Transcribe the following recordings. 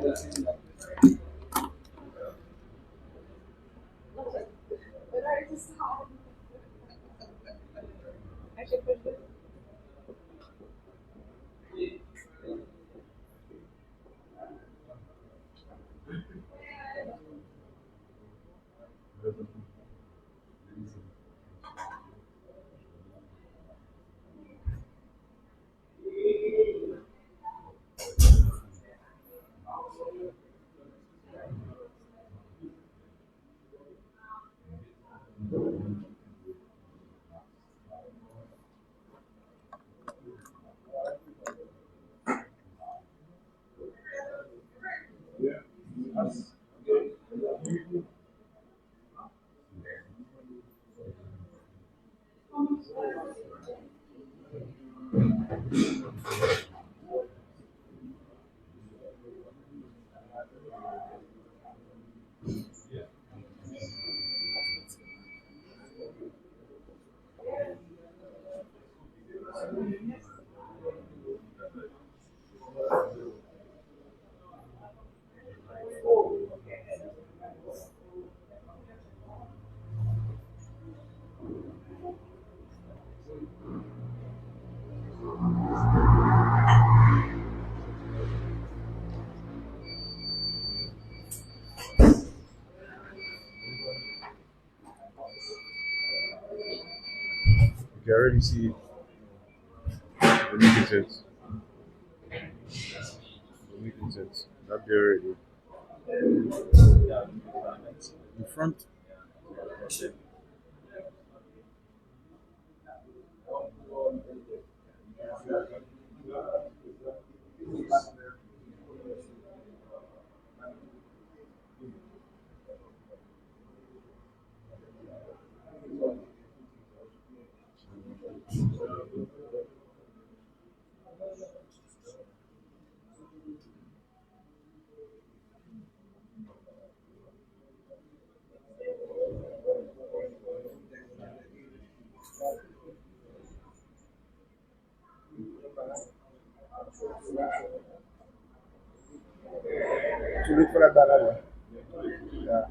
You can already see the making sense. The making sense. That be already. In front. To look for that banana. Yeah.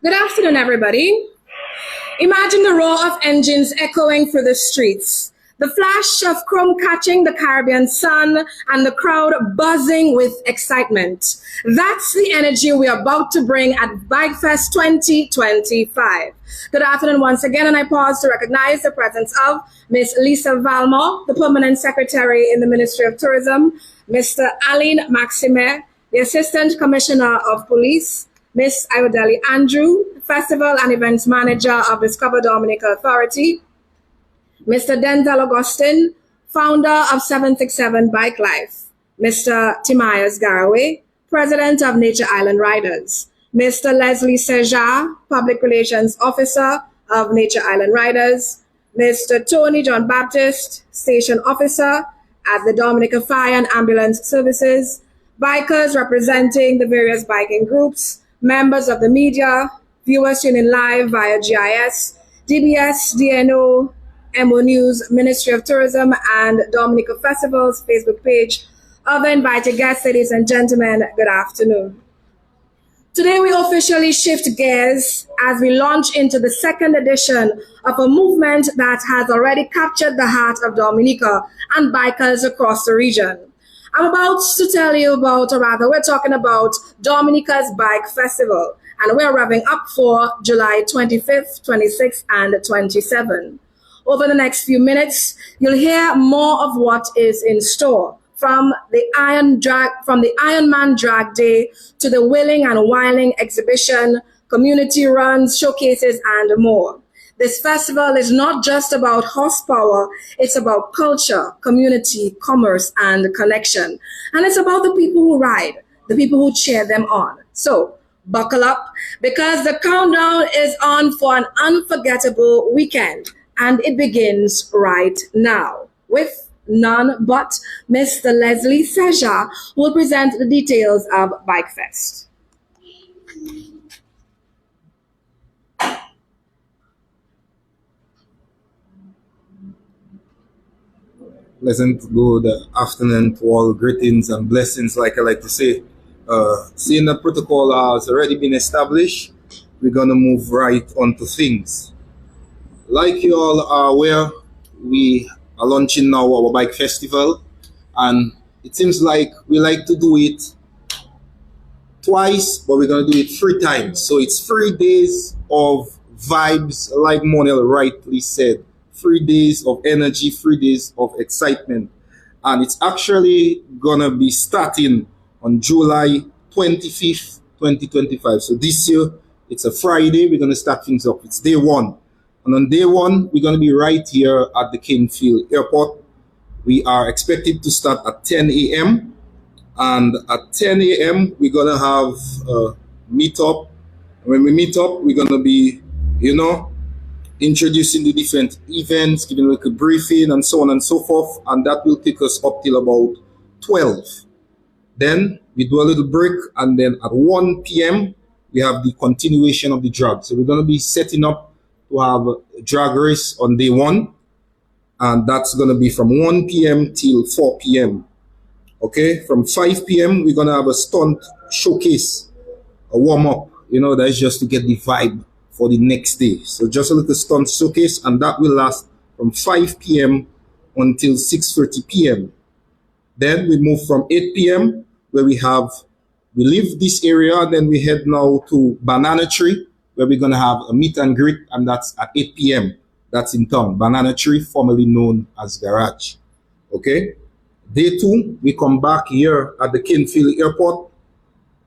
Good afternoon, everybody. Imagine the roar of engines echoing through the streets, the flash of chrome catching the Caribbean sun, and the crowd buzzing with excitement. That's the energy we are about to bring at BikeFest 2025. Good afternoon once again, and I pause to recognize the presence of Ms. Lisa Valmore, the Permanent Secretary in the Ministry of Tourism, Mr. Aline Maxime, the Assistant Commissioner of Police, Ms. Iodeli Andrew, Festival and Events Manager of Discover Dominica Authority, Mr. Denzel Augustin, founder of 767 Bike Life, Mr. Timaeus Garaway, President of Nature Island Riders, Mr. Leslie Seja, Public Relations Officer of Nature Island Riders, Mr. Tony John Baptist, Station Officer at the Dominica Fire and Ambulance Services, bikers representing the various biking groups, members of the media, viewers tuning live via GIS, DBS, DNO, MO News, Ministry of Tourism, and Dominica Festival's Facebook page. Other invited guests, ladies and gentlemen, good afternoon. Today we officially shift gears as we launch into the second edition of a movement that has already captured the heart of Dominica and bikers across the region. I'm about to tell you about, or rather, we're talking about Dominica's Bike Festival, and we're revving up for July 25th, 26th, and 27th. Over the next few minutes, you'll hear more of what is in store, from the Ironman Drag Day to the Wheeling and Whiling exhibition, community runs, showcases, and more. This festival is not just about horsepower, it's about culture, community, commerce, and connection. And it's about the people who ride, the people who cheer them on. So buckle up, because the countdown is on for an unforgettable weekend, and it begins right now with none but Mr. Leslie Seja, who will present the details of BikeFest. Pleasant good afternoon to all. Greetings and blessings, like I like to say. Seeing the protocol has already been established, we're going to move right onto things. Like you all are aware, we are launching now our bike festival, and it seems like we like to do it twice, but we're going to do it 3 times. So it's 3 days of vibes, like Monel rightly said. 3 days of energy, 3 days of excitement. And it's actually gonna be starting on July 25th, 2025. So this year, it's a Friday, we're gonna start things up. It's day 1. And on day 1, we're gonna be right here at the Kingfield Airport. We are expected to start at 10 a.m. And at 10 a.m., we're gonna have a meet-up. When we meet up, we're gonna be, introducing the different events, giving like a briefing and so on and so forth, and that will take us up till about 12. Then we do a little break, and then at 1 p.m. we have the continuation of the drag. So we're going to be setting up to have a drag race on day 1, and that's going to be from 1 p.m. till 4 p.m. Okay, from 5 p.m. we're going to have a stunt showcase, a warm-up. That's just to get the vibe for the next day. So just a little stunt showcase, and that will last from 5 p.m. until 6:30 p.m. Then we move from 8 p.m. where we leave this area, and then we head now to Banana Tree, where we're going to have a meet and greet, and that's at 8 p.m. That's in town. Banana Tree, formerly known as Garage. Okay? Day 2, we come back here at the Kinfield Airport,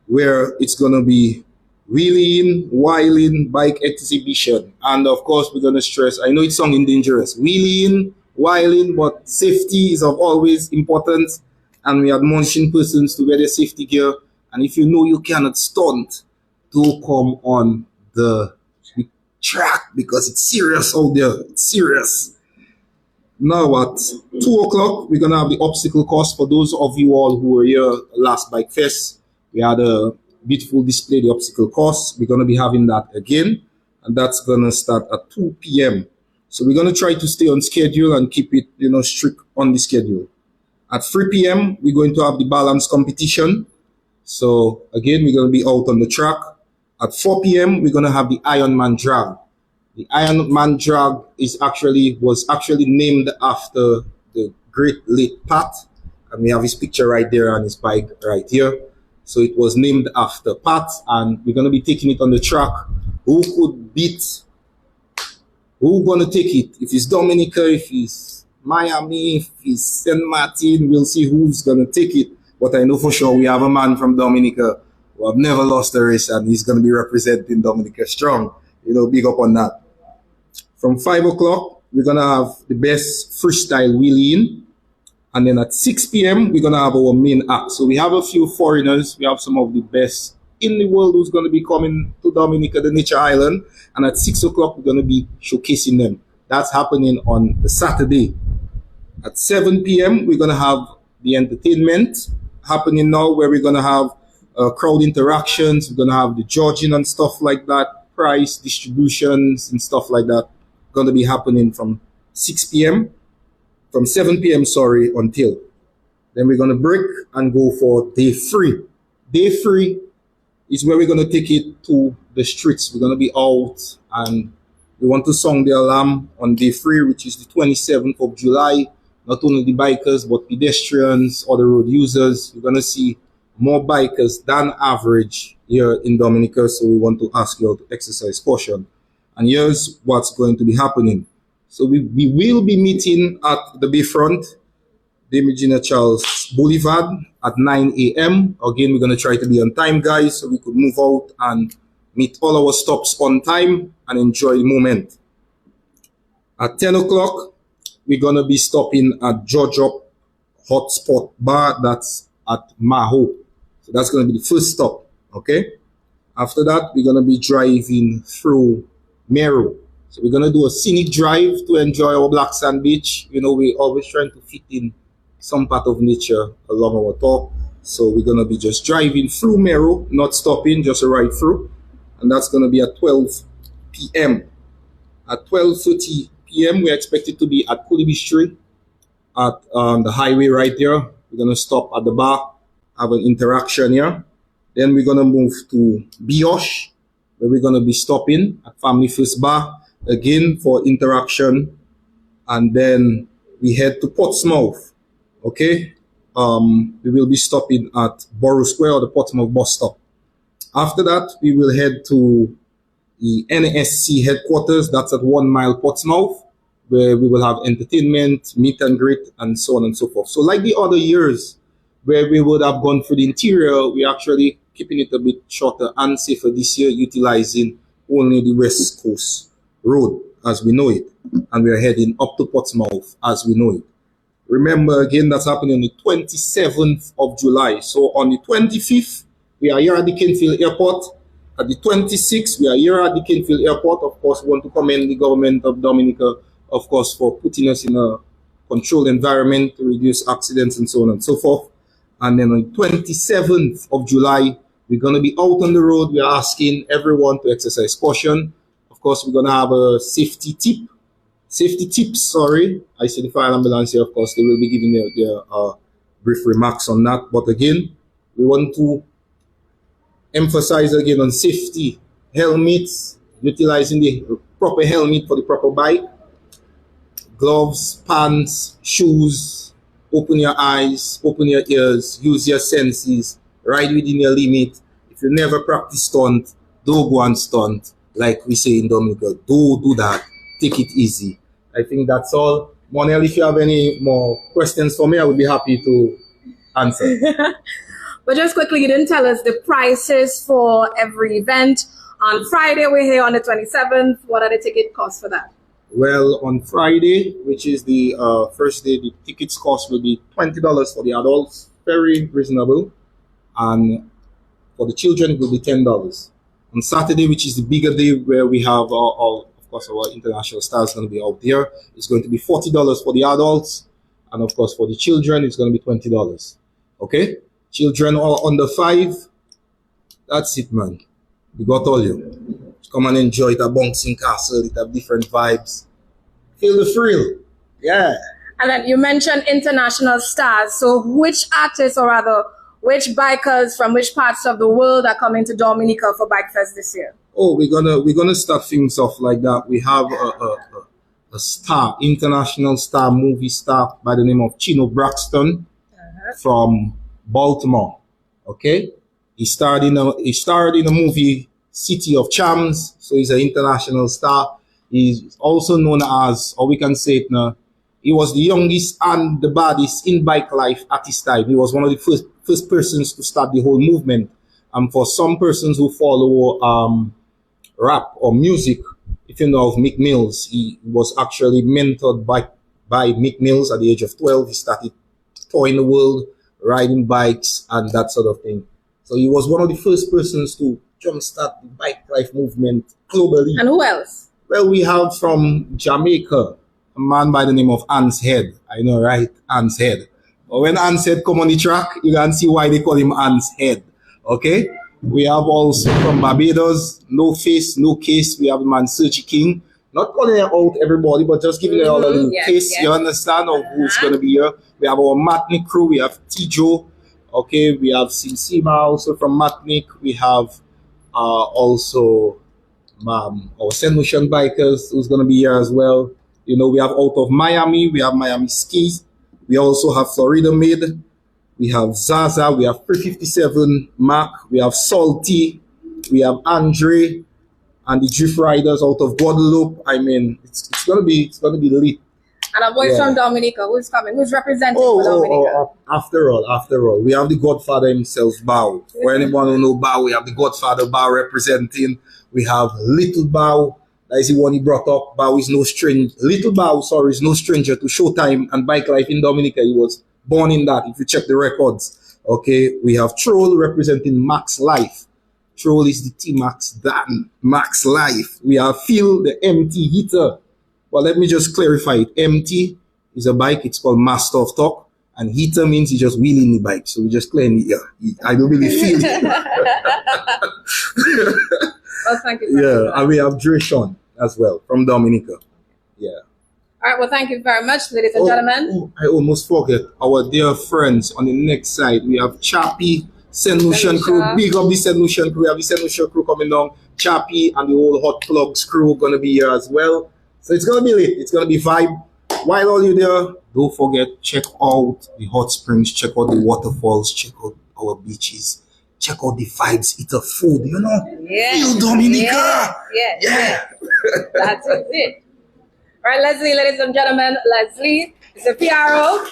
where it's going to be wheeling, whiling, bike exhibition. And of course, we're going to stress, I know it's sounding dangerous, wheeling, whiling, but safety is of always importance. And we admonishing persons to wear their safety gear. And if you know you cannot stunt, don't come on the track because it's serious out there. It's serious. Now at 2 o'clock, we're going to have the obstacle course. For those of you all who were here last Bike Fest, we had a beautiful display, the obstacle course. We're going to be having that again, and that's going to start at 2 p.m. So we're going to try to stay on schedule and keep it, strict on the schedule. At 3 p.m., we're going to have the balance competition. So again, we're going to be out on the track. At 4 p.m., we're going to have the Ironman Drag. The Ironman Drag was actually named after the great late Pat, and we have his picture right there on his bike right here. So it was named after Pat, and we're going to be taking it on the track. Who could beat? Who's going to take it? If it's Dominica, if it's Miami, if it's St. Martin, we'll see who's going to take it. But I know for sure we have a man from Dominica who have never lost a race, and he's going to be representing Dominica strong. Big up on that. From 5 o'clock, we're going to have the best freestyle wheeling. And then at 6 p.m., we're going to have our main act. So we have a few foreigners. We have some of the best in the world who's going to be coming to Dominica, the Nature Island. And at 6 o'clock, we're going to be showcasing them. That's happening on the Saturday. At 7 p.m., we're going to have the entertainment happening now, where we're going to have crowd interactions. We're going to have the judging and stuff like that, prize distributions and stuff like that. Going to be happening from 6 p.m. From 7 p.m. until. Then we're going to break and go for day 3. Day 3 is where we're going to take it to the streets. We're going to be out, and we want to sound the alarm on day 3, which is the 27th of July. Not only the bikers, but pedestrians, other road users. We're going to see more bikers than average here in Dominica. So we want to ask you all to exercise caution. And here's what's going to be happening. So we will be meeting at the Bayfront, Dame Regina Charles Boulevard at 9 a.m. Again, we're going to try to be on time, guys, so we could move out and meet all our stops on time and enjoy the moment. At 10 o'clock, we're going to be stopping at George Up Hotspot Bar. That's at Maho. So that's going to be the first stop, okay? After that, we're going to be driving through Meru. So we're going to do a scenic drive to enjoy our Black Sand Beach. We're always trying to fit in some part of nature along our tour. So we're going to be just driving through Meru, not stopping, just a ride through. And that's going to be at 12 p.m. At 12:30 p.m., we're expected to be at Kulibi Street at the highway right there. We're going to stop at the bar, have an interaction here. Then we're going to move to Biosh, where we're going to be stopping at Family First Bar, again for interaction. And then we head to Portsmouth, okay? We will be stopping at Borough Square or the Portsmouth bus stop. After that, we will head to the NSC headquarters. That's at 1 Mile Portsmouth, where we will have entertainment, meet and greet, and so on and so forth. So like the other years where we would have gone through the interior, we're actually keeping it a bit shorter and safer this year, utilizing only the West Coast Road as we know it. And we are heading up to Portsmouth as we know it. Remember, again, that's happening on the 27th of July. So on the 25th, we are here at the Kinfield Airport. At the 26th, we are here at the Kinfield Airport. Of course, we want to commend the government of Dominica, of course, for putting us in a controlled environment to reduce accidents and so on and so forth. And then on the 27th of July, we're going to be out on the road. We are asking everyone to exercise caution. Of course, we're going to have a safety tip Safety tips, sorry. I see the fire ambulance here, of course, they will be giving their brief remarks on that. But again, we want to emphasize again on safety, helmets, utilizing the proper helmet for the proper bike, gloves, pants, shoes, open your eyes, open your ears, use your senses, ride within your limit. If you never practice stunt, don't go and stunt. Like we say in Dominica, don't do that. Take it easy. I think that's all. Monel, if you have any more questions for me, I would be happy to answer. But just quickly, you didn't tell us the prices for every event. On Friday, we're here on the 27th. What are the ticket costs for that? Well, on Friday, which is the first day, the tickets cost will be $20 for the adults, very reasonable, and for the children it will be $10. On Saturday, which is the bigger day where we have of course, our international stars going to be out there, it's going to be $40 for the adults, and of course for the children, it's going to be $20. Okay, children are under 5. That's it, man. We got all you. Come and enjoy it, a bouncing castle, it have different vibes. Feel the thrill. Yeah. And then you mentioned international stars. So which artists, or rather, which bikers from which parts of the world are coming to Dominica for Bike Fest this year? Oh, we're gonna start things off like that. We have a star, international star, movie star by the name of Chino Braxton from Baltimore. Okay, he starred in a movie City of Charms, so he's an international star. He's also known as, or we can say it now, he was the youngest and the baddest in bike life at his time. He was one of the first persons to start the whole movement. And for some persons who follow rap or music, if you know of Mick Mills, he was actually mentored by Mick Mills at the age of 12. He started touring the world, riding bikes and that sort of thing. So he was one of the first persons to jumpstart the bike life movement globally. And who else? Well, we have from Jamaica, a man by the name of Ans Head. I know, right? Ans Head. But when Ans Head come on the track, you can see why they call him Ans Head. Okay? We have also from Barbados, No Face, No Case. We have the man Sergi King. Not calling out everybody, but just giving all a little case. You understand of who's going to be here. We have our Matnik crew. We have Tijo. Okay? We have Simsima also from Matnik. We have also our St. Lucian bikers who's going to be here as well. You know, we have out of Miami, we have Miami Skis. We also have Florida Made. We have Zaza. We have 357 Mac. We have Salty. We have Andre and the Drift Riders out of Guadeloupe. I mean, it's gonna be lit. And a voice from Dominica. Who's coming? Who's representing for Dominica? After all, we have the Godfather himself, Bao. For anyone who know Bao, we have the Godfather Bao representing. We have Little Bao. That is the one he brought up. Bao is no stranger. Little Bao, sorry, is no stranger to Showtime and bike life in Dominica. He was born in that, if you check the records. Okay, we have Troll representing Max Life. Troll is the T-Max Dan, Max Life. We have Phil, the MT Heater. Well, let me just clarify it. MT is a bike, it's called Master of Talk. And heater means he's just wheeling the bike. So we just clear it. Yeah, I don't really feel it. Well, thank you. Yeah, and we have Dreshon as well from Dominica. Yeah. All right, well, thank you very much, ladies and gentlemen. I almost forget our dear friends on the next side. We have Chappie, St. Lucian crew. Big up the St. Lucian crew. We have the St. Lucian crew coming down. Chappie and the whole Hot Plugs crew going to be here as well. So it's going to be lit. It's going to be vibe. While all you there, don't forget, check out the hot springs, check out the waterfalls, check out our beaches, check out the vibes, eat the food, you know? Yeah. Feel Dominica. Yeah. That's it. All right, Leslie, ladies and gentlemen, Leslie is a PRO.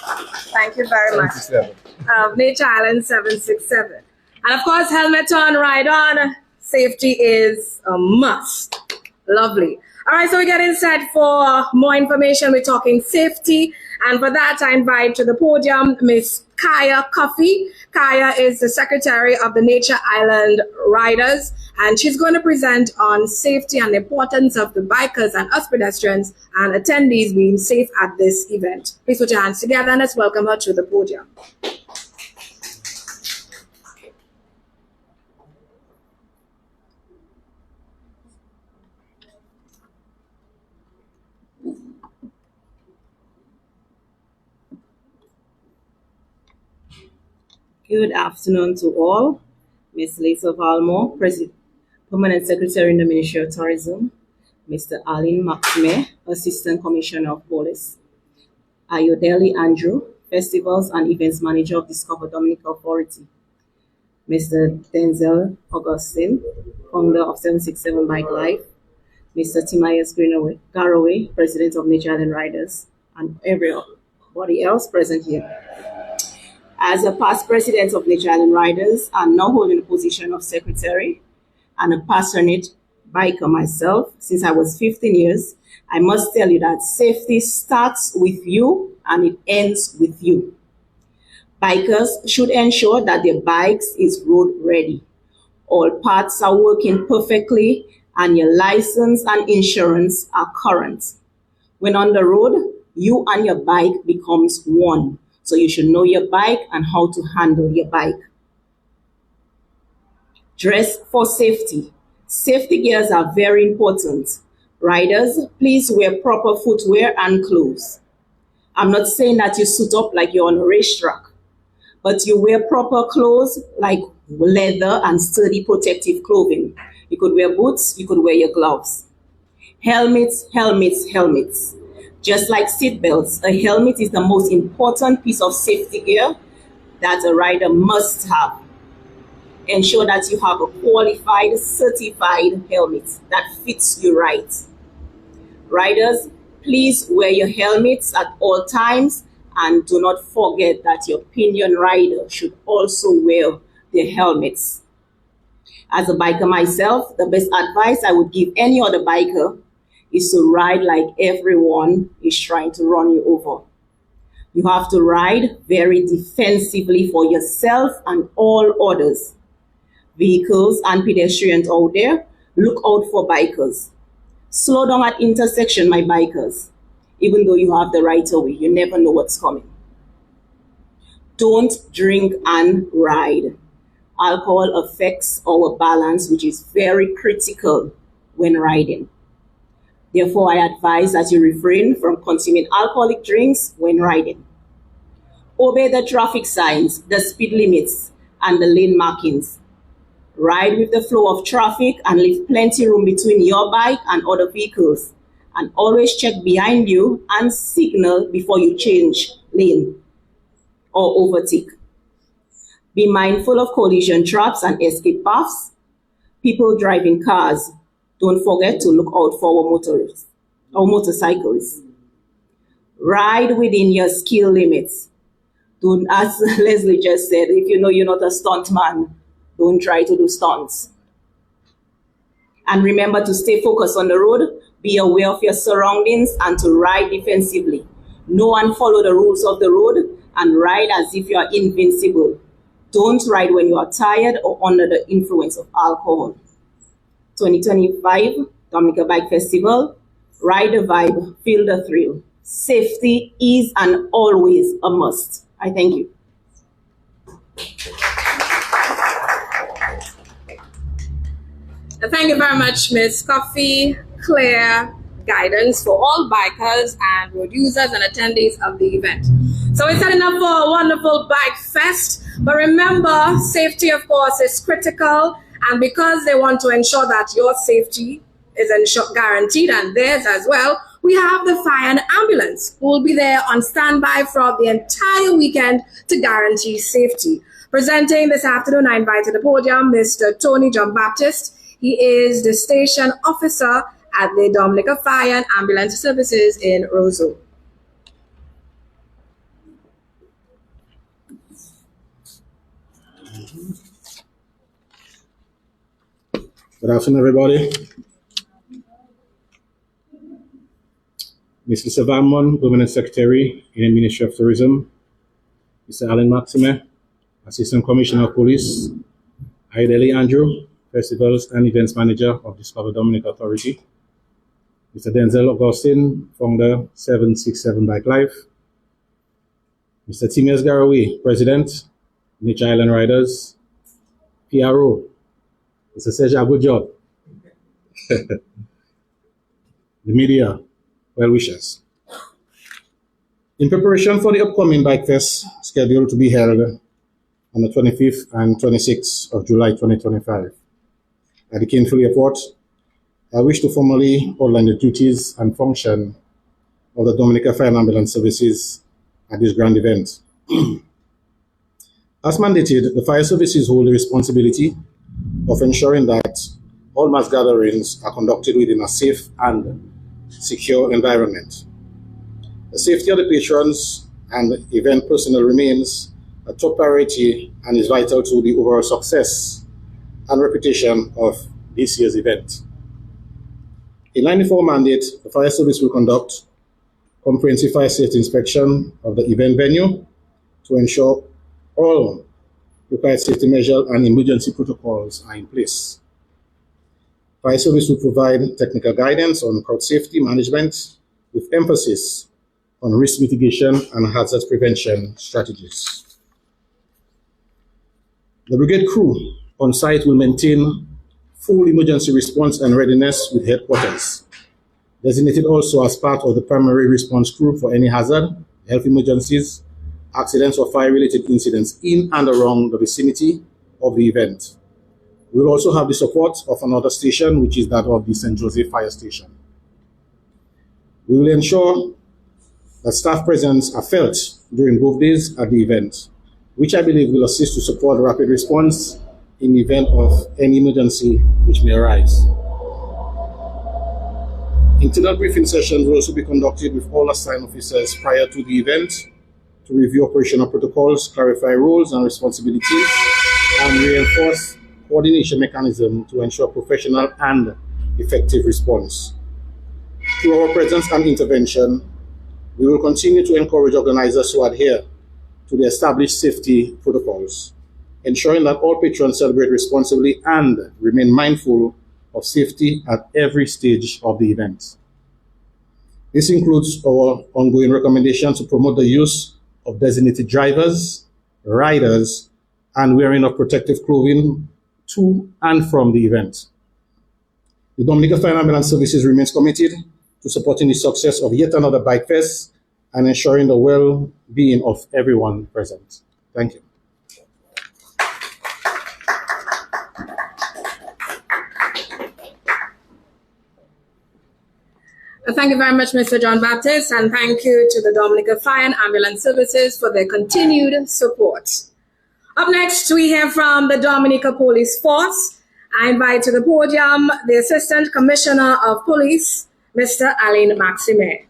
Thank you very much. Of Nature Island 767. And of course, helmet on, ride on. Safety is a must. Lovely. All right, so we're getting set for more information. We're talking safety. And for that, I invite to the podium Miss Kaya Coffey. Kaya is the secretary of the Nature Island Riders. And she's going to present on safety and the importance of the bikers and us pedestrians and attendees being safe at this event. Please put your hands together and let's welcome her to the podium. Good afternoon to all. Ms. Lisa Valmore, Permanent Secretary in the Ministry of Tourism. Mr. Aline Maxime, Assistant Commissioner of Police. Ayodele Andrew, Festivals and Events Manager of Discover Dominica Authority. Mr. Denzel Augustine, founder of 767 Bike Life. Mr. Timaeus Garaway, President of Nature Island Riders, and everybody else present here. As a past president of Nature Island Riders, I'm now holding the position of secretary and a passionate biker myself since I was 15 years. I must tell you that safety starts with you and it ends with you. Bikers should ensure that their bikes is road ready. All parts are working perfectly and your license and insurance are current. When on the road, you and your bike becomes one. So you should know your bike and how to handle your bike. Dress for safety. Safety gears are very important. Riders, please wear proper footwear and clothes. I'm not saying that you suit up like you're on a racetrack, but you wear proper clothes like leather and sturdy protective clothing. You could wear boots, you could wear your gloves. Helmets, helmets, helmets. Just like seat belts, a helmet is the most important piece of safety gear that a rider must have. Ensure that you have a qualified, certified helmet that fits you right. Riders, please wear your helmets at all times and do not forget that your pinion rider should also wear their helmets. As a biker myself, the best advice I would give any other biker is to ride like everyone is trying to run you over. You have to ride very defensively for yourself and all others. Vehicles and pedestrians out there, look out for bikers. Slow down at intersection, my bikers. Even though you have the right of way, you never know what's coming. Don't drink and ride. Alcohol affects our balance, which is very critical when riding. Therefore, I advise that you refrain from consuming alcoholic drinks when riding. Obey the traffic signs, the speed limits, and the lane markings. Ride with the flow of traffic and leave plenty room between your bike and other vehicles. And always check behind you and signal before you change lane or overtake. Be mindful of collision traps and escape paths. People driving cars, don't forget to look out for our motorcyclists. Ride within your skill limits. Don't, as Leslie just said, if you know you're not a stunt man, don't try to do stunts. And remember to stay focused on the road, be aware of your surroundings, and to ride defensively. Know and follow the rules of the road and ride as if you are invincible. Don't ride when you are tired or under the influence of alcohol. 2025 Dominica Bike Festival, ride the vibe, feel the thrill. Safety is and always a must. I thank you. Thank you very much, Ms. Coffee. Clear guidance for all bikers and road users and attendees of the event. So we're setting up for a wonderful bike fest. But remember, safety, of course, is critical. And because they want to ensure that your safety is guaranteed and theirs as well, we have the fire and ambulance who will be there on standby throughout the entire weekend to guarantee safety. Presenting this afternoon, I invite to the podium Mr. Tony John Baptist. He is the station officer at the Dominica Fire and Ambulance Services in Roseau. Good afternoon, everybody. Ms. Lisa Valmore, Permanent Secretary in the Ministry of Tourism. Mr. Aline Maxime, Assistant Commissioner of Police. Ayodele Andrew, Festivals and Events Manager of Discover Dominica Authority. Mr. Denzel Augustine, founder 767 Bike Life. Mr. Timaeus Garaway, President, Nature Island Riders. PRO, Mr. Seja, good job. The media, well wishes. In preparation for the upcoming Bike Fest scheduled to be held on the 25th and 26th of July 2025. At the Kingsville Airport, I wish to formally outline the duties and function of the Dominica Fire and Ambulance Services at this grand event. As mandated, the fire services hold the responsibility of ensuring that all mass gatherings are conducted within a safe and secure environment. The safety of the patrons and event personnel remains a top priority and is vital to the overall success and reputation of this year's event. In line with our mandate, the fire service will conduct comprehensive fire safety inspection of the event venue to ensure all required safety measures and emergency protocols are in place. Fire service will provide technical guidance on crowd safety management with emphasis on risk mitigation and hazard prevention strategies. The brigade crew on site will maintain full emergency response and readiness with headquarters, designated also as part of the primary response crew for any hazard, health emergencies, accidents or fire-related incidents in and around the vicinity of the event. We will also have the support of another station, which is that of the St. Joseph Fire Station. We will ensure that staff presence are felt during both days at the event, which I believe will assist to support rapid response in the event of any emergency which may arise. Internal briefing sessions will also be conducted with all assigned officers prior to the event to review operational protocols, clarify roles and responsibilities, and reinforce coordination mechanism to ensure professional and effective response. Through our presence and intervention, we will continue to encourage organizers to adhere to the established safety protocols, ensuring that all patrons celebrate responsibly and remain mindful of safety at every stage of the event. This includes our ongoing recommendation to promote the use of designated drivers, riders, and wearing of protective clothing to and from the event. The Dominica Fire and Ambulance Services remains committed to supporting the success of yet another Bike Fest and ensuring the well-being of everyone present. Thank you. Thank you very much, Mr. John Baptist, and thank you to the Dominica Fire and Ambulance Services for their continued support. Up next, we hear from the Dominica Police Force. I invite to the podium the Assistant Commissioner of Police, Mr. Alain Maxime.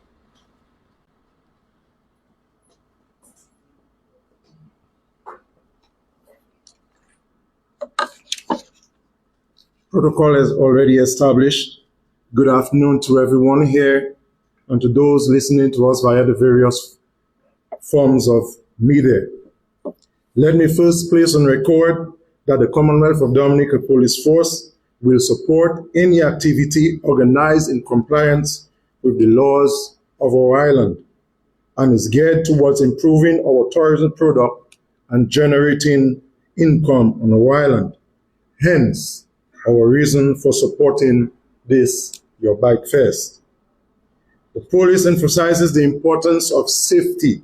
Protocol is already established. Good afternoon to everyone here and to those listening to us via the various forms of media. Let me first place on record that the Commonwealth of Dominica Police Force will support any activity organized in compliance with the laws of our island and is geared towards improving our tourism product and generating income on our island. Hence, our reason for supporting this, your Bike Fest. The police emphasizes the importance of safety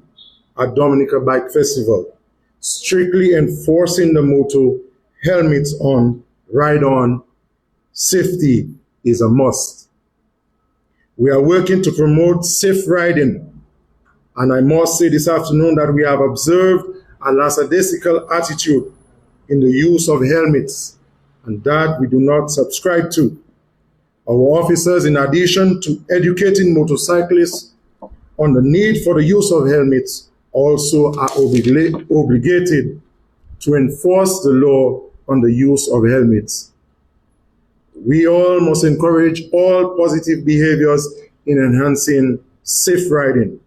at Dominica Bike Festival, strictly enforcing the motto, helmets on, ride on, safety is a must. We are working to promote safe riding, and I must say this afternoon that we have observed a lackadaisical attitude in the use of helmets, and that we do not subscribe to. Our officers, in addition to educating motorcyclists on the need for the use of helmets, also are obligated to enforce the law on the use of helmets. We all must encourage all positive behaviors in enhancing safe riding.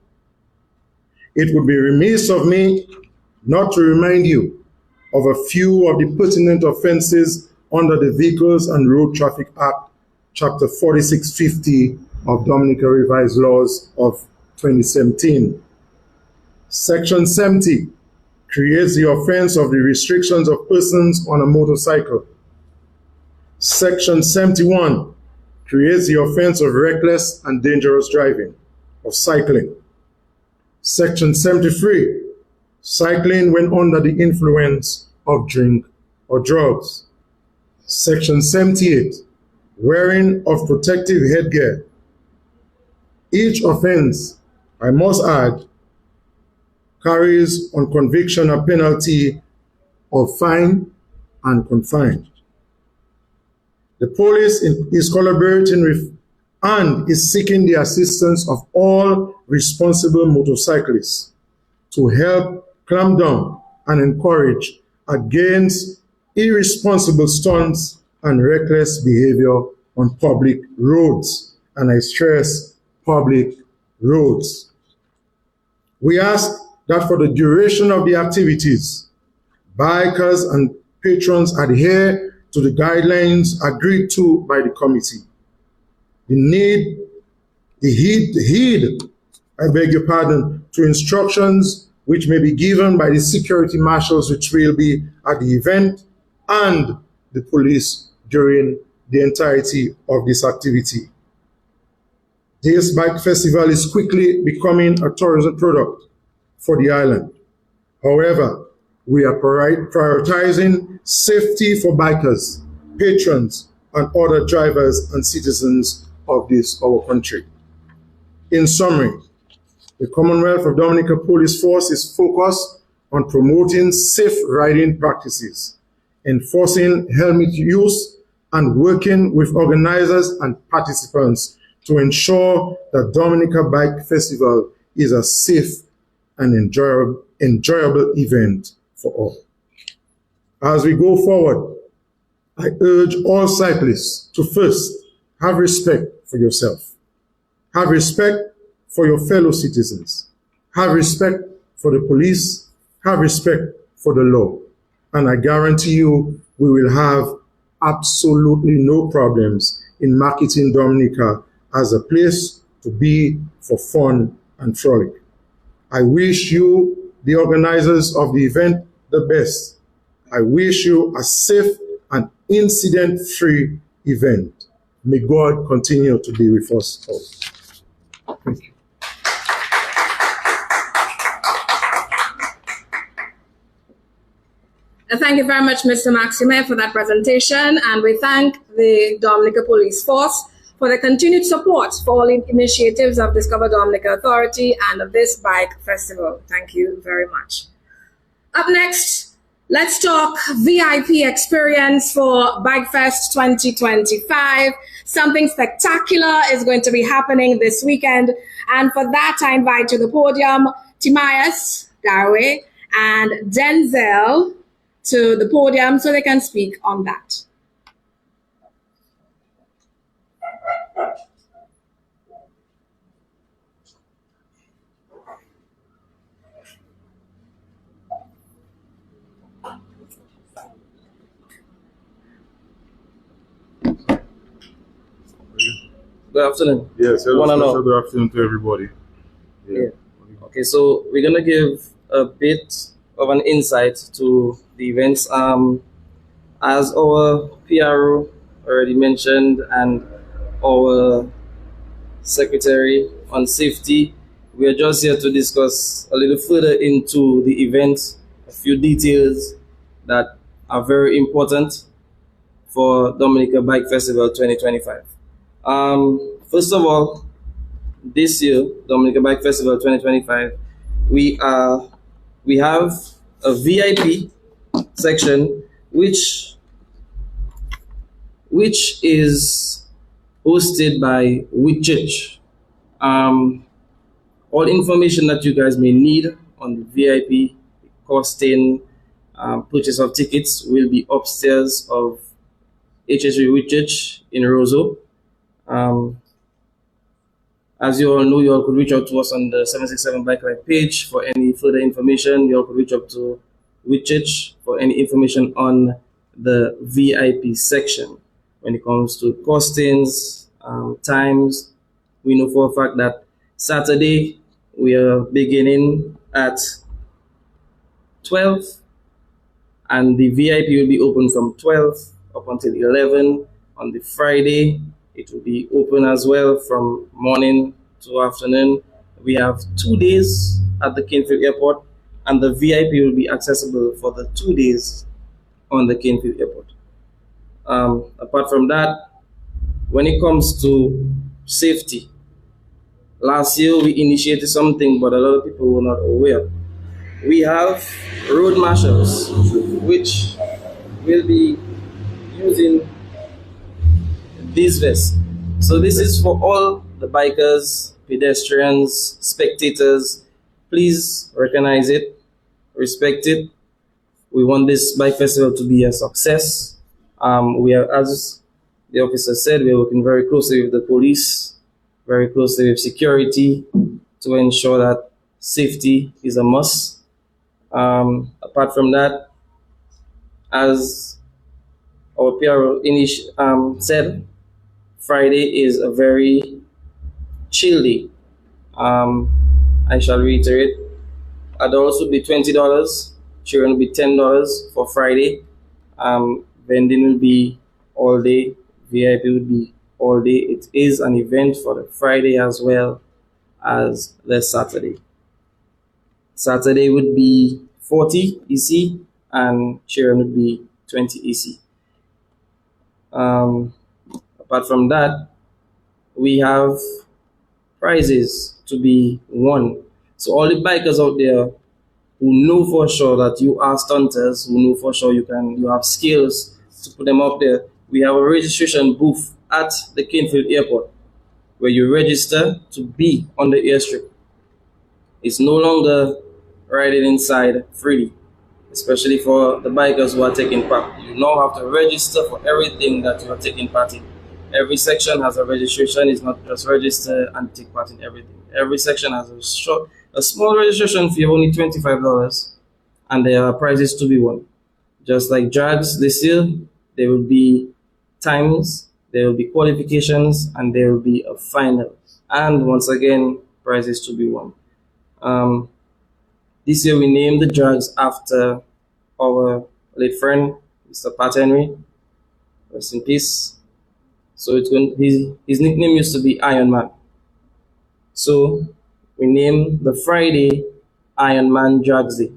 It would be remiss of me not to remind you of a few of the pertinent offenses under the Vehicles and Road Traffic Act, Chapter 4650 of Dominica Revised Laws of 2017. Section 70 creates the offense of the restrictions of persons on a motorcycle. Section 71 creates the offense of reckless and dangerous driving of cycling. Section 73 cycling when under the influence of drink or drugs. Section 78, wearing of protective headgear. Each offense, I must add, carries on conviction a penalty of fine and confined. The police is collaborating with and is seeking the assistance of all responsible motorcyclists to help clamp down and encourage against irresponsible stunts and reckless behavior on public roads. And I stress public roads. We ask that for the duration of the activities, bikers and patrons adhere to the guidelines agreed to by the committee. Heed, I beg your pardon, to instructions which may be given by the security marshals which will be at the event and the police during the entirety of this activity. This bike festival is quickly becoming a tourism product for the island. However, we are prioritizing safety for bikers, patrons, and other drivers and citizens of this, our country. In summary, the Commonwealth of Dominica Police Force is focused on promoting safe riding practices, enforcing helmet use, and working with organizers and participants to ensure that Dominica Bike Festival is a safe and enjoyable event for all. As we go forward, I urge all cyclists to first have respect for yourself, have respect for your fellow citizens, have respect for the police, have respect for the law. And I guarantee you, we will have absolutely no problems in marketing Dominica as a place to be for fun and frolic. I wish you, the organizers of the event, the best. I wish you a safe and incident-free event. May God continue to be with us all. Thank you. Thank you very much, Mr. Maxime, for that presentation, and we thank the Dominica Police Force for the continued support for all initiatives of Discover Dominica Authority and of this bike festival. Thank you very much. Up next, let's talk VIP experience for Bike Fest 2025. Something spectacular is going to be happening this weekend, and for that, I invite to the podium Timaeus Garwe and Denzel to the podium so they can speak on that. Good afternoon. Yes, hello, Wanna know. special good afternoon to everybody. Yeah. Okay, so we're gonna give a bit of an insight to the events. As our PRO already mentioned and our Secretary on Safety, we are just here to discuss a little further into the event, a few details that are very important for Dominica Bike Festival 2025. First of all, this year, Dominica Bike Festival 2025, we have a VIP section which is hosted by Whitchurch. All information that you guys may need on the VIP costing, purchase of tickets will be upstairs of HSV Whitchurch in Roseau. As you all know, you all could reach out to us on the 767 Bike Life page for any further information. You all could reach out to Whitchurch for any information on the VIP section. When it comes to costings, times, we know for a fact that Saturday we are beginning at 12 and the VIP will be open from 12 up until 11. On the Friday, it will be open as well from morning to afternoon. We have 2 days at the Kingsfield Airport and the VIP will be accessible for the 2 days on the Canefield Airport. Apart from that, when it comes to safety, last year we initiated something, but a lot of people were not aware. We have road marshals, which will be using these vests. So this is for all the bikers, pedestrians, spectators. Please recognize it, respect it. We want this bike festival to be a success. We are, as the officer said, we are working very closely with the police, very closely with security to ensure that safety is a must. Apart from that, as our PRO said, Friday is a very chill day. I shall reiterate, adults will be $20, children will be $10 for Friday. Vending will be all day, VIP will be all day. It is an event for the Friday as well as the Saturday. Saturday would be 40 EC and children would be 20 EC. Apart from that, we have prizes to be won. So all the bikers out there who know for sure that you are stunters, who know for sure you have skills to put them up there, we have a registration booth at the Canefield Airport where you register to be on the airstrip. It's no longer riding inside freely, especially for the bikers who are taking part. You now have to register for everything that you are taking part in. Every section has a registration. It's not just register and take part in everything. Every section has a small registration fee of only $25, and there are prizes to be won. Just like drags this year, there will be times, there will be qualifications, and there will be a final. And once again, prizes to be won. This year we named the drags after our late friend, Mr. Pat Henry. Rest in peace. So his nickname used to be Iron Man. So we named the Friday Iron Man Drags Day,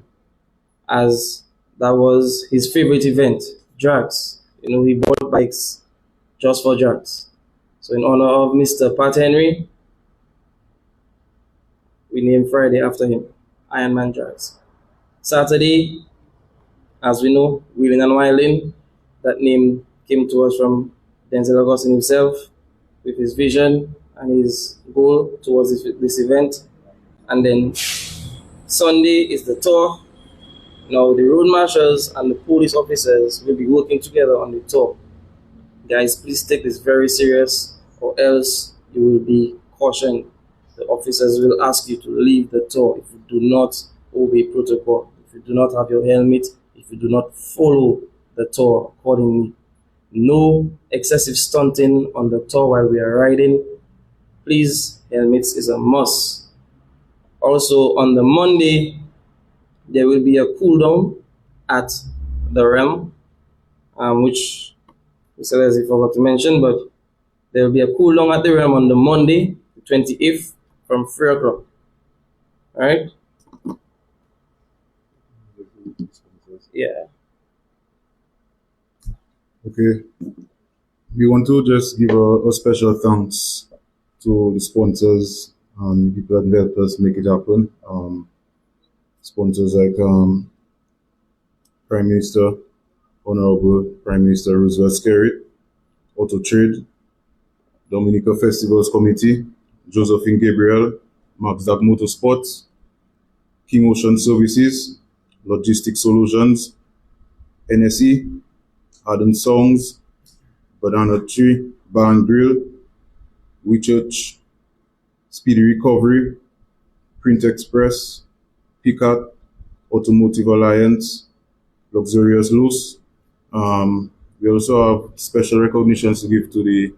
as that was his favorite event, drags. You know, he bought bikes just for drags. So in honor of Mr. Pat Henry, we named Friday after him, Iron Man Drags. Saturday, as we know, Wheeling and Wilding, that name came to us from Denzel Augustine himself with his vision and his goal towards this event. And then Sunday is the tour. Now the road marshals and the police officers will be working together on the tour. Guys, please take this very serious, or else you will be cautioned. The officers will ask you to leave the tour if you do not obey protocol, if you do not have your helmet, if you do not follow the tour accordingly. No excessive stunting on the tour while we are riding. Please, helmets is a must. Also, on the Monday, there will be a cool down at the Realm, which Mr. Leslie forgot to mention, but there will be a cool down at the Realm on the Monday, the 28th, from 3 o'clock. All right? Yeah. Okay. We want to just give a special thanks to the sponsors and the people that helped us make it happen. Sponsors like Prime Minister, Honorable Prime Minister Roosevelt Skerrit, Auto Trade, Dominica Festivals Committee, Josephine Gabriel, Maxdac Motorsports, King Ocean Services, Logistic Solutions, NSE, Adam Songs, Banana Tree, Bar and Grill, WeChurch, Speedy Recovery, Print Express, Picat, Automotive Alliance, Luxurious Loose. We also have special recognitions to give to the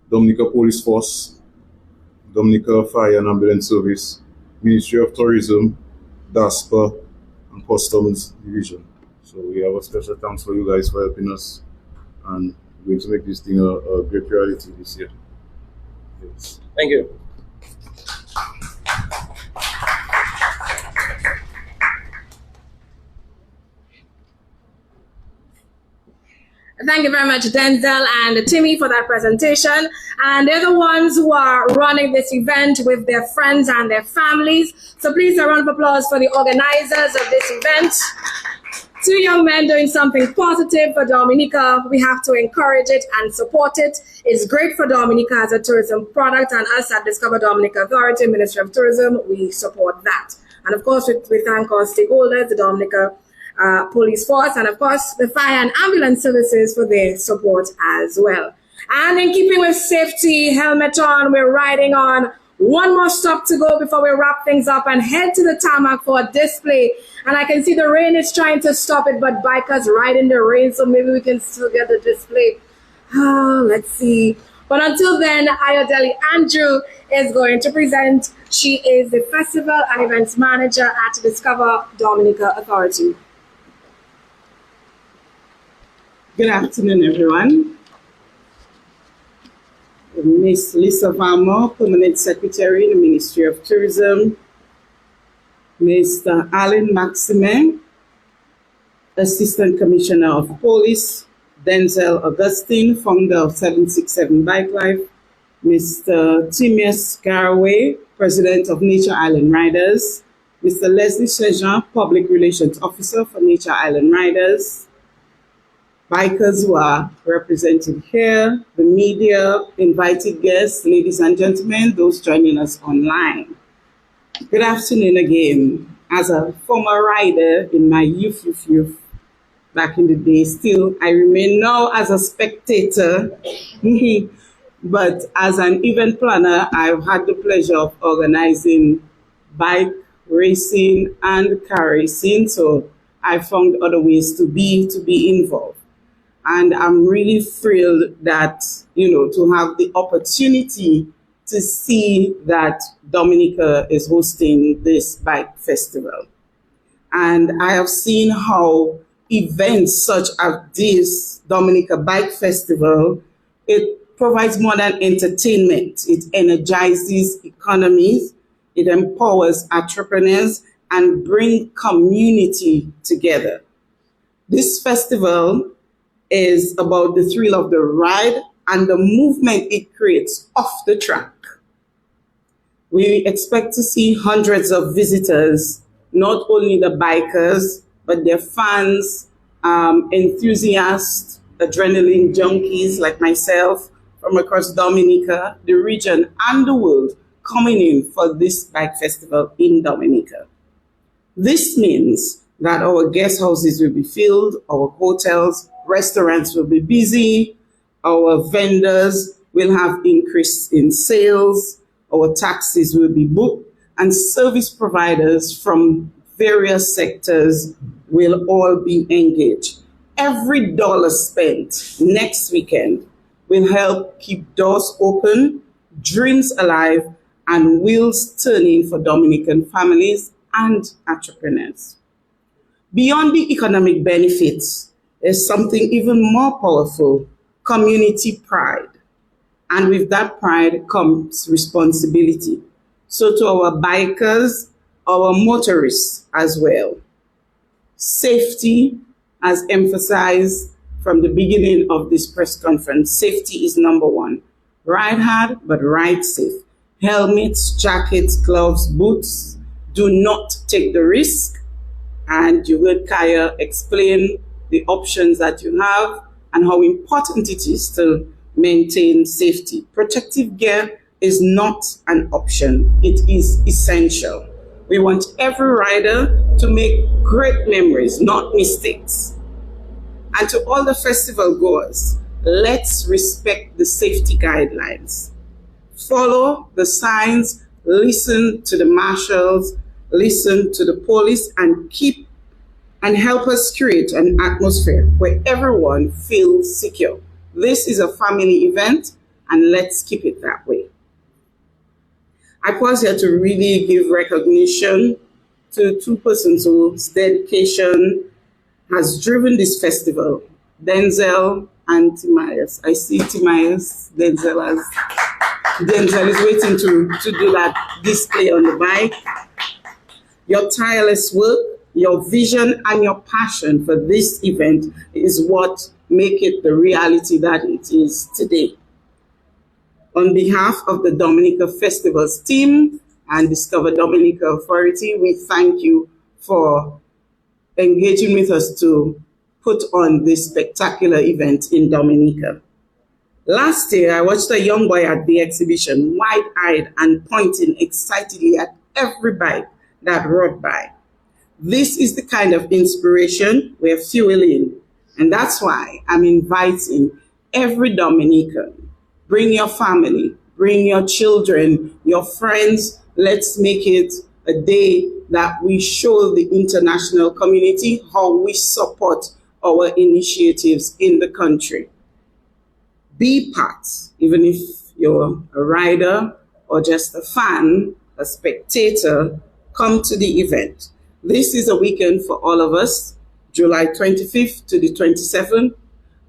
Dominica Police Force, Dominica Fire and Ambulance Service, Ministry of Tourism, DASPA, and Customs Division. So we have a special thanks for you guys for helping us, and we're going to make this thing a great reality this year. Yes. Thank you. Thank you very much, Denzel and Timmy, for that presentation. And they're the ones who are running this event with their friends and their families. So please, a round of applause for the organizers of this event. Two young men doing something positive for Dominica. We have to encourage it and support it. It's great for Dominica as a tourism product, and us at Discover Dominica Authority, Ministry of Tourism, we support that. And of course, we thank our stakeholders, the Dominica Police Force, and of course, the fire and ambulance services for their support as well. And in keeping with safety, helmet on, we're riding on. One more stop to go before we wrap things up and head to the tarmac for a display. And I can see the rain is trying to stop it, but bikers ride in the rain, so maybe we can still get the display. Let's see. But until then, Ayodele Andrew is going to present. She is the Festival and Events Manager at Discover Dominica Authority. Good afternoon, everyone. Ms. Lisa Varmo, Permanent Secretary in the Ministry of Tourism. Mr. Alan Maxime, Assistant Commissioner of Police. Denzel Augustine, founder of 767 Bike Life. Mr. Timaeus Garraway, President of Nature Island Riders. Mr. Leslie Sergeant, Public Relations Officer for Nature Island Riders. Bikers who are represented here, the media, invited guests, ladies and gentlemen, those joining us online. Good afternoon again. As a former rider in my youth, back in the day, still I remain now as a spectator, but as an event planner, I've had the pleasure of organizing bike racing and car racing, so I found other ways to be involved. And I'm really thrilled that, to have the opportunity to see that Dominica is hosting this bike festival. And I have seen how events such as this Dominica Bike Festival, it provides more than entertainment. It energizes economies, it empowers entrepreneurs, and brings community together. This festival is about the thrill of the ride and the movement it creates off the track. We expect to see hundreds of visitors, not only the bikers, but their fans, enthusiasts, adrenaline junkies like myself from across Dominica, the region, and the world coming in for this bike festival in Dominica. This means that our guest houses will be filled, our hotels, restaurants will be busy, our vendors will have increase in sales, our taxis will be booked, and service providers from various sectors will all be engaged. Every dollar spent next weekend will help keep doors open, dreams alive, and wheels turning for Dominican families and entrepreneurs. Beyond the economic benefits, there's something even more powerful: community pride. And with that pride comes responsibility. So to our bikers, our motorists as well. Safety, as emphasized from the beginning of this press conference, safety is number one. Ride hard, but ride safe. Helmets, jackets, gloves, boots. Do not take the risk. And you heard Kaya explain the options that you have and how important it is to maintain safety. Protective gear is not an option. It is essential. We want every rider to make great memories, not mistakes. And to all the festival goers, let's respect the safety guidelines. Follow the signs, listen to the marshals, listen to the police, and help us create an atmosphere where everyone feels secure. This is a family event, and let's keep it that way. I pause here to really give recognition to two persons whose dedication has driven this festival, Denzel and Timaeus. I see Timaeus, Denzel is waiting to do that display on the bike. Your tireless work, your vision, and your passion for this event is what make it the reality that it is today. On behalf of the Dominica Festivals team and Discover Dominica Authority, we thank you for engaging with us to put on this spectacular event in Dominica. Last year, I watched a young boy at the exhibition, wide-eyed and pointing excitedly at every bike that rode by. This is the kind of inspiration we're fueling, and that's why I'm inviting every Dominican. Bring your family, bring your children, your friends. Let's make it a day that we show the international community how we support our initiatives in the country. Be part, even if you're a rider or just a fan, a spectator, come to the event. This is a weekend for all of us, July 25th to the 27th,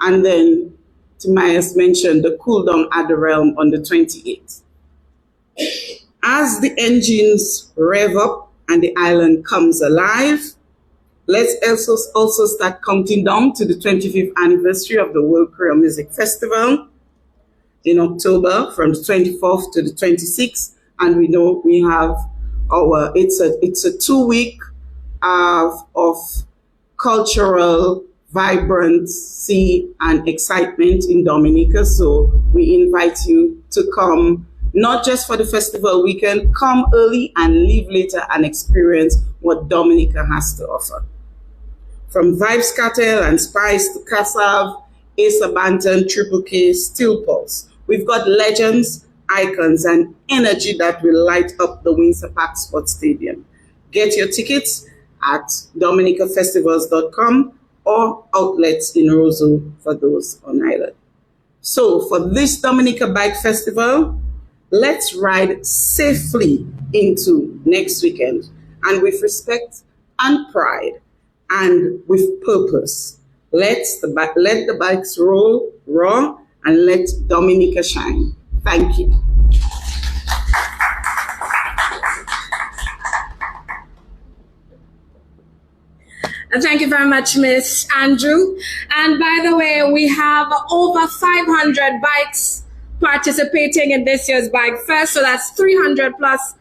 and then Timaeus mentioned the cool down at the Realm on the 28th. As the engines rev up and the island comes alive, let's also start counting down to the 25th anniversary of the World Creole Music Festival in October from the 24th to the 26th. And we know we have it's a 2-week of cultural vibrancy and excitement in Dominica. So we invite you to come, not just for the festival weekend, come early and leave later and experience what Dominica has to offer. From Vibes Cartel and Spice to Kassav, Asa Banton, Triple K, Steel Pulse. We've got legends, icons, and energy that will light up the Windsor Park Sports Stadium. Get your tickets at dominicafestivals.com or outlets in Roseau for those on island. So for this Dominica Bike Festival, let's ride safely into next weekend, and with respect and pride and with purpose. Let the bikes roll raw and let Dominica shine. Thank you. Thank you very much, Miss Andrew. And by the way, we have over 500 bikes participating in this year's Bike Fest. So that's 300 plus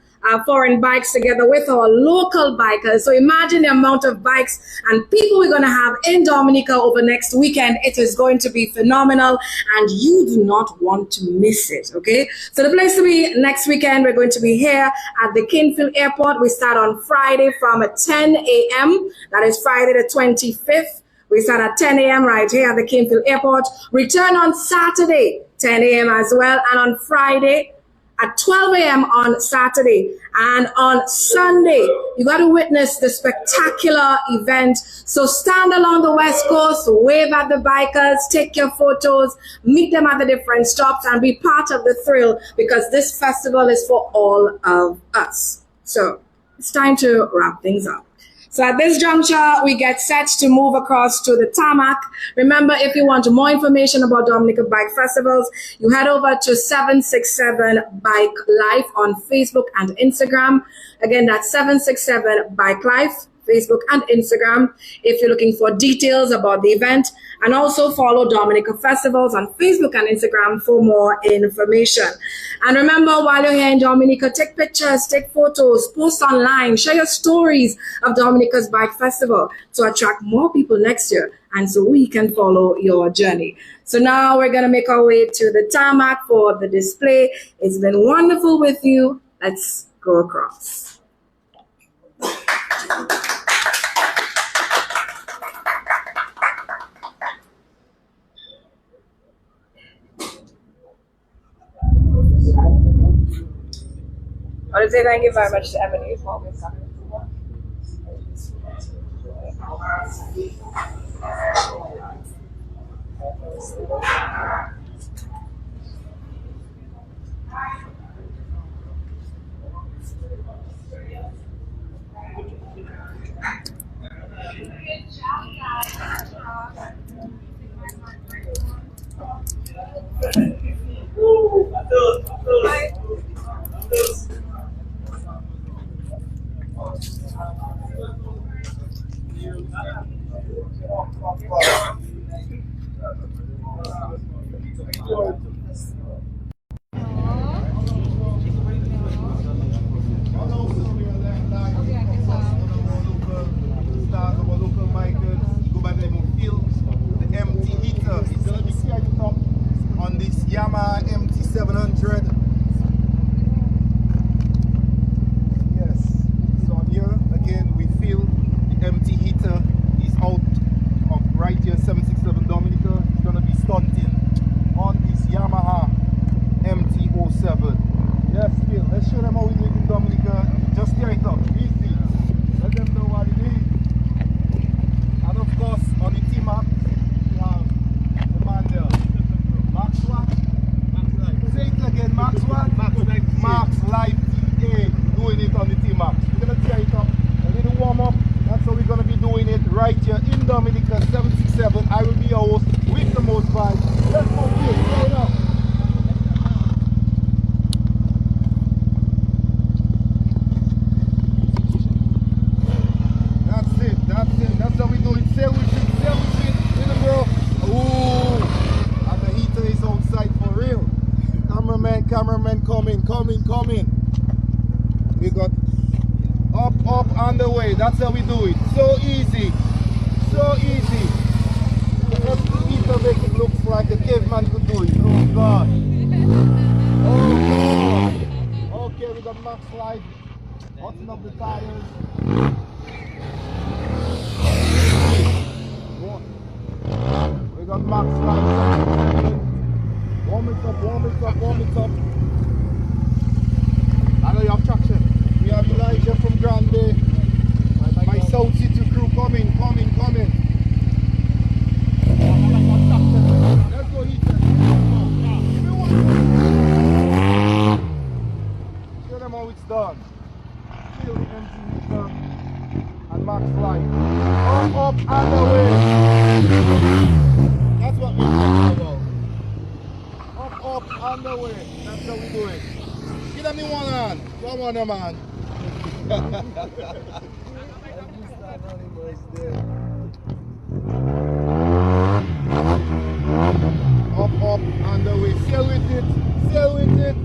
foreign bikes together with our local bikers. So imagine the amount of bikes and people we're going to have in Dominica over next weekend. It is going to be phenomenal and you do not want to miss it, okay? So the place to be next weekend, we're going to be here at the Kingsfield Airport. We start on Friday from 10 a.m. That is Friday the 25th. We start at 10 a.m. right here at the Kingsfield Airport. Return on Saturday, 10 a.m. as well. And on Friday, at 12 a.m. on Saturday. And on Sunday, you got to witness the spectacular event. So stand along the West Coast, wave at the bikers, take your photos, meet them at the different stops, and be part of the thrill, because this festival is for all of us. So it's time to wrap things up. So at this juncture, we get set to move across to the tarmac. Remember, if you want more information about Dominica Bike Festivals, you head over to 767 Bike Life on Facebook and Instagram. Again, that's 767 Bike Life, Facebook and Instagram, if you're looking for details about the event. And also follow Dominica Festivals on Facebook and Instagram for more information. And remember, while you're here in Dominica, take pictures, take photos, post online, share your stories of Dominica's Bike Festival to attract more people next year and so we can follow your journey. So now we're going to make our way to the tarmac for the display. It's been wonderful with you. Let's go across. I want to say thank you very much to Ebony for always coming. heater. He's out of right here, 767 Dominica. He's gonna be stunting on this Yamaha MT-07. Yes, Phil, let's show them how we do it in Dominica. Just tear it up, easy. Let them know what it is. And of course, on the T-Max, we have the man there. Max what? Say it again, Max what? Max Live TA, doing it on the T-Max. We're going to tear it up, a little warm up. That's how we're going to be doing it right here in Dominica 767. I will be your host with the most vibes. Let's go, Phil, tear it up. That's how we do it. Sail with it, little bro. Ooh, and the heater is outside for real. Cameraman, coming. We got up on the way. That's how we do it. So easy. The heater make it look like a caveman could do it. Oh God. Okay, we got Max Live. Hotting up the tires. We got Max Live. Warm it up. I know you have traction. We have Elijah from Grand Bay. My South City crew coming. Let's go eat it. Show them how it's done. Feel the engine heater and Max Live. Up and away. That's what we're talking about. Up and away. That's how we do it. Give them the one hand. Come on, man. Up and away. Sail with it.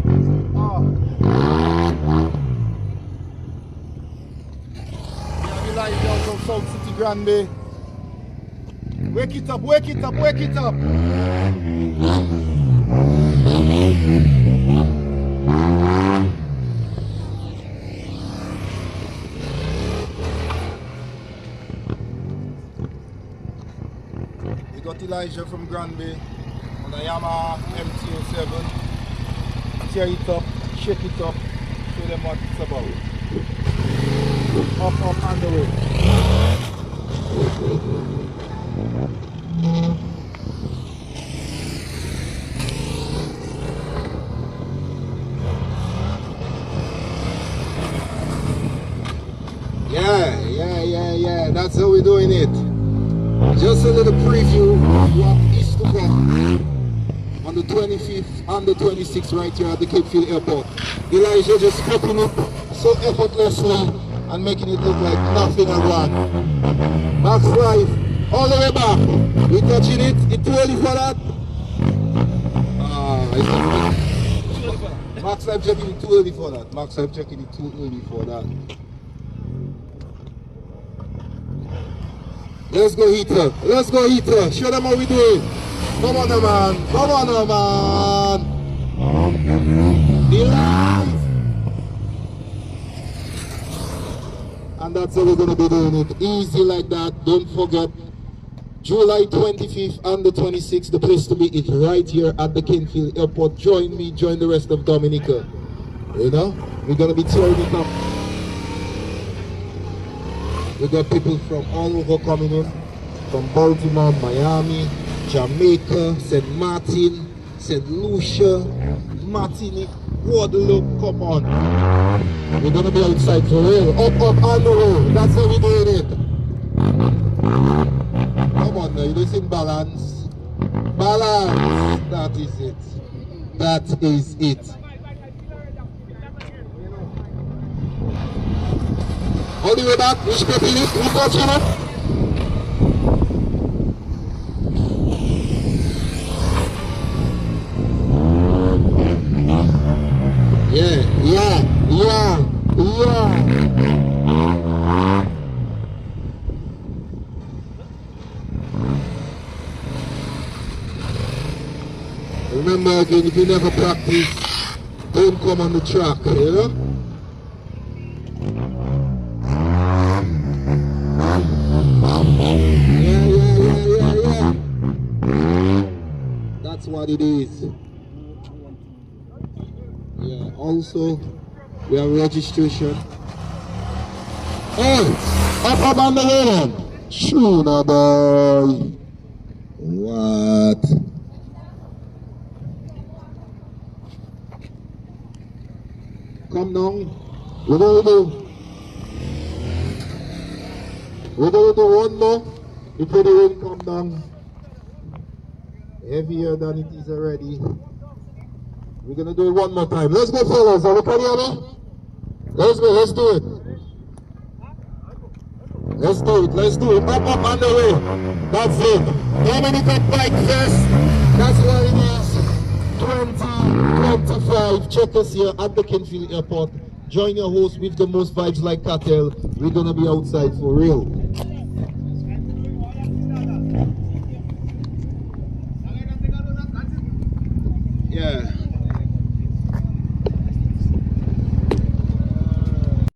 We have live down from South City Grand Bay. Wake it up. We got Elijah from Grand Bay on a Yamaha MT-07. Tear it up, shake it up, show them what it's about. Up and away. Yeah, that's how we're doing it. Just a little preview of what is to come on the 25th and the 26th right here at the Cape Field Airport. Elijah just popping up so effortlessly and making it look like nothing had gone. Max Live, all the way back. We touching it. It's too early for that. Max Live checking it too early for that. Let's go heater. Show them how we do it. Come on, man. And that's how we're going to be doing it. Easy like that. Don't forget, July 25th and the 26th, the place to be is right here at the Cape Field Airport. Join me, join the rest of Dominica. You know, we're going to be tearing it up. We got people from all over coming in, from Baltimore, Miami, Jamaica, St. Martin, St. Lucia, Martinique, Guadeloupe, come on. We're gonna be outside for real. Up on the road. That's how we're doing it. Come on now, you listen, balance. That is it. All the way back, we're stepping it, we're touching it. Yeah. Remember again, if you never practice, don't come on the track, you know? That's what it is. Yeah, also, we have registration. Hey, up on the head. Shuna boy. What? Come down. We're gonna do one more before the rain come down. Heavier than it is already. We're gonna do it one more time. Let's go, fellas. Are we ready, Anna? Let's go. Let's do it. Let's do it. Let's do it. Up on the way. That's it. Dominican bike first. That's what it is. 2025. Check us here at the Kenfield Airport. Join your host with the most vibes like Cartel. We're gonna be outside for real.